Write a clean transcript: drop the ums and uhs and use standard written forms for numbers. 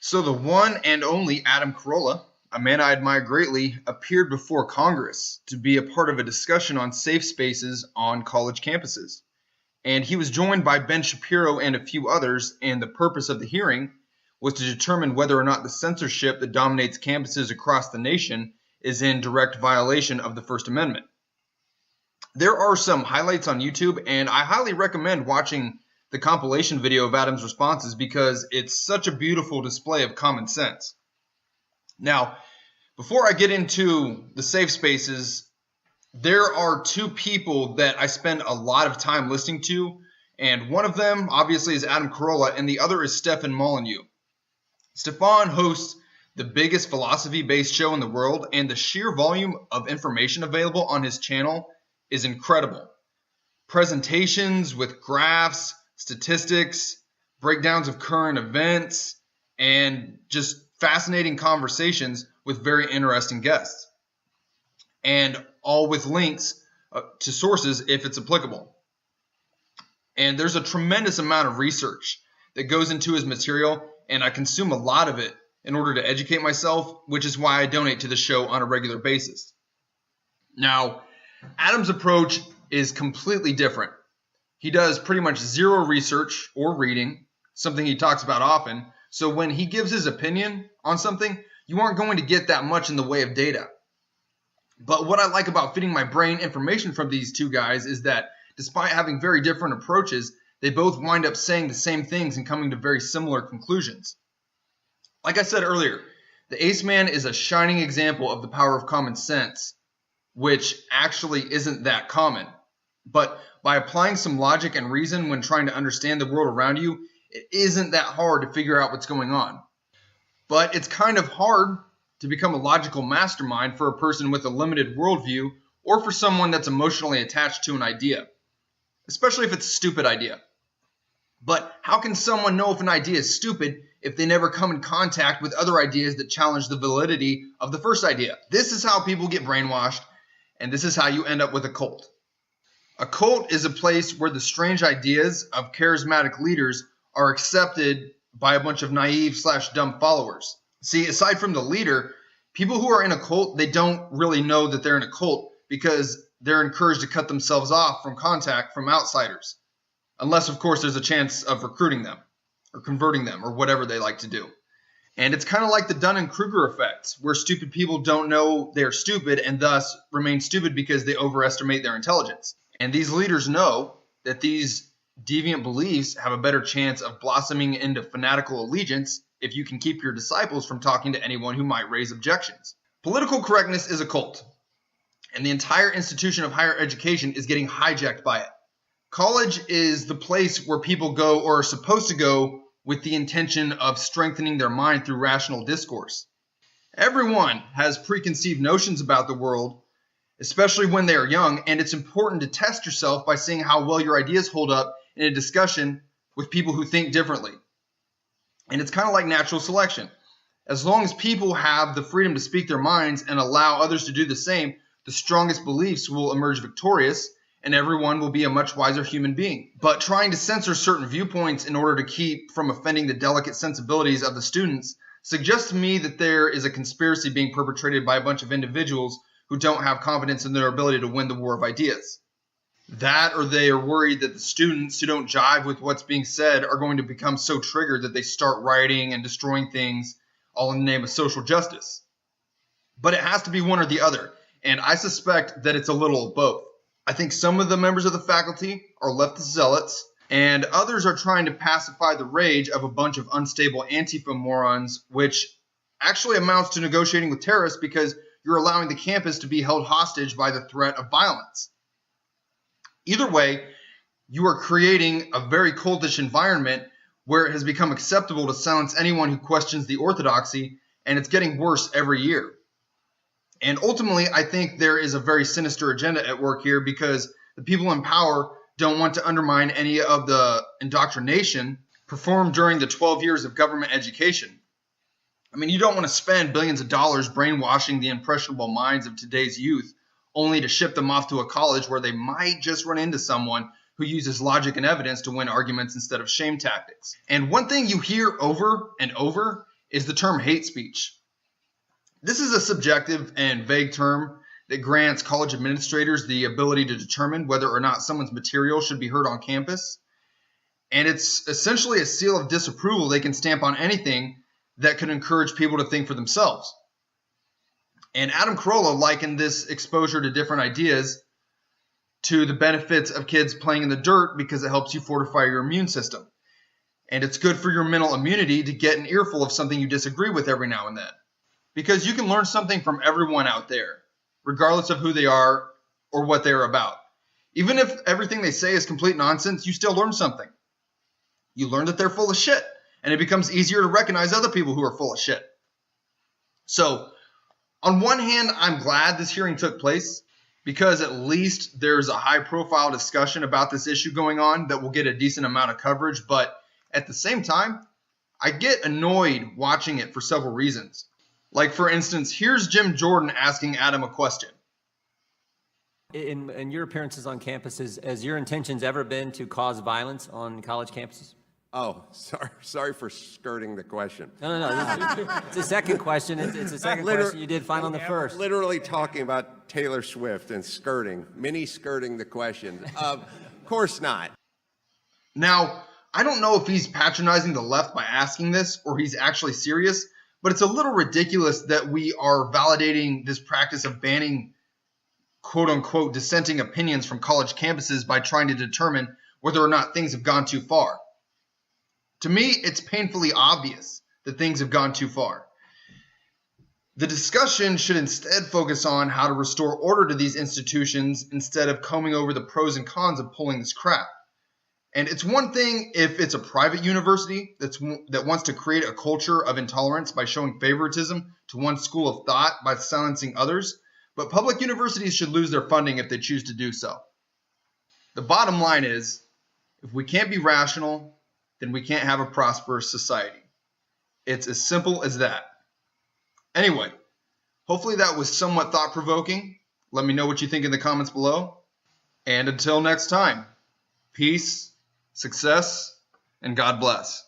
So the one and only Adam Carolla, a man I admire greatly, appeared before Congress to be a part of a discussion on safe spaces on college campuses. And he was joined by Ben Shapiro and a few others, and the purpose of the hearing was to determine whether or not the censorship that dominates campuses across the nation is in direct violation of the First Amendment. There are some highlights on YouTube, and I highly recommend watching the compilation video of Adam's responses because it's such a beautiful display of common sense. Now, before I get into the safe spaces, there are two people that I spend a lot of time listening to, and one of them obviously is Adam Carolla, and the other is Stefan Molyneux. Stefan hosts the biggest philosophy-based show in the world, and the sheer volume of information available on his channel is incredible. Presentations with graphs, statistics, breakdowns of current events, and just fascinating conversations with very interesting guests. And all with links to sources if it's applicable. And there's a tremendous amount of research that goes into his material, and I consume a lot of it in order to educate myself, which is why I donate to the show on a regular basis. Now, Adam's approach is completely different. He does pretty much zero research or reading, something he talks about often. So when he gives his opinion on something, you aren't going to get that much in the way of data. But what I like about feeding my brain information from these two guys is that despite having very different approaches, they both wind up saying the same things and coming to very similar conclusions. Like I said earlier, the Ace Man is a shining example of the power of common sense, which actually isn't that common. But by applying some logic and reason when trying to understand the world around you, it isn't that hard to figure out what's going on. But it's kind of hard to become a logical mastermind for a person with a limited worldview or for someone that's emotionally attached to an idea, especially if it's a stupid idea. But how can someone know if an idea is stupid if they never come in contact with other ideas that challenge the validity of the first idea? This is how people get brainwashed, and this is how you end up with a cult. A cult is a place where the strange ideas of charismatic leaders are accepted by a bunch of naive/dumb followers. See, aside from the leader, people who are in a cult, they don't really know that they're in a cult because they're encouraged to cut themselves off from contact from outsiders. Unless, of course, there's a chance of recruiting them or converting them or whatever they like to do. And it's kind of like the Dunning-Kruger effect, where stupid people don't know they're stupid and thus remain stupid because they overestimate their intelligence. And these leaders know that these deviant beliefs have a better chance of blossoming into fanatical allegiance if you can keep your disciples from talking to anyone who might raise objections. Political correctness is a cult, and the entire institution of higher education is getting hijacked by it. College is the place where people go or are supposed to go with the intention of strengthening their mind through rational discourse. Everyone has preconceived notions about the world, especially when they are young, and it's important to test yourself by seeing how well your ideas hold up in a discussion with people who think differently. And it's kind of like natural selection. As long as people have the freedom to speak their minds and allow others to do the same, the strongest beliefs will emerge victorious, and everyone will be a much wiser human being. But trying to censor certain viewpoints in order to keep from offending the delicate sensibilities of the students suggests to me that there is a conspiracy being perpetrated by a bunch of individuals who don't have confidence in their ability to win the war of ideas. That, or they are worried that the students who don't jive with what's being said are going to become so triggered that they start rioting and destroying things all in the name of social justice. But it has to be one or the other, and I suspect that it's a little of both. I think some of the members of the faculty are leftist zealots, and others are trying to pacify the rage of a bunch of unstable Antifa morons, which actually amounts to negotiating with terrorists because you're allowing the campus to be held hostage by the threat of violence. Either way, you are creating a very cultish environment where it has become acceptable to silence anyone who questions the orthodoxy, and it's getting worse every year. And ultimately, I think there is a very sinister agenda at work here because the people in power don't want to undermine any of the indoctrination performed during the 12 years of government education. I mean, you don't want to spend billions of dollars brainwashing the impressionable minds of today's youth only to ship them off to a college where they might just run into someone who uses logic and evidence to win arguments instead of shame tactics. And one thing you hear over and over is the term hate speech. This is a subjective and vague term that grants college administrators the ability to determine whether or not someone's material should be heard on campus. And it's essentially a seal of disapproval they can stamp on anything that could encourage people to think for themselves. And Adam Carolla likened this exposure to different ideas to the benefits of kids playing in the dirt because it helps you fortify your immune system. And it's good for your mental immunity to get an earful of something you disagree with every now and then. Because you can learn something from everyone out there, regardless of who they are or what they're about. Even if everything they say is complete nonsense, you still learn something. You learn that they're full of shit, and it becomes easier to recognize other people who are full of shit. So, on one hand, I'm glad this hearing took place because at least there's a high-profile discussion about this issue going on that will get a decent amount of coverage, but at the same time, I get annoyed watching it for several reasons. Like, for instance, here's Jim Jordan asking Adam a question. In your appearances on campuses, has your intentions ever been to cause violence on college campuses? Oh, sorry for skirting the question. No. It's a second question. It's a second question you did fine on the first. Literally talking about Taylor Swift and skirting, mini skirting the question. Of course not. Now, I don't know if he's patronizing the left by asking this or he's actually serious, but it's a little ridiculous that we are validating this practice of banning quote-unquote dissenting opinions from college campuses by trying to determine whether or not things have gone too far. To me, it's painfully obvious that things have gone too far. The discussion should instead focus on how to restore order to these institutions instead of combing over the pros and cons of pulling this crap. And it's one thing if it's a private university that wants to create a culture of intolerance by showing favoritism to one school of thought by silencing others, but public universities should lose their funding if they choose to do so. The bottom line is, if we can't be rational, then we can't have a prosperous society. It's as simple as that. Anyway, hopefully that was somewhat thought-provoking. Let me know what you think in the comments below. And until next time, peace, success, and God bless.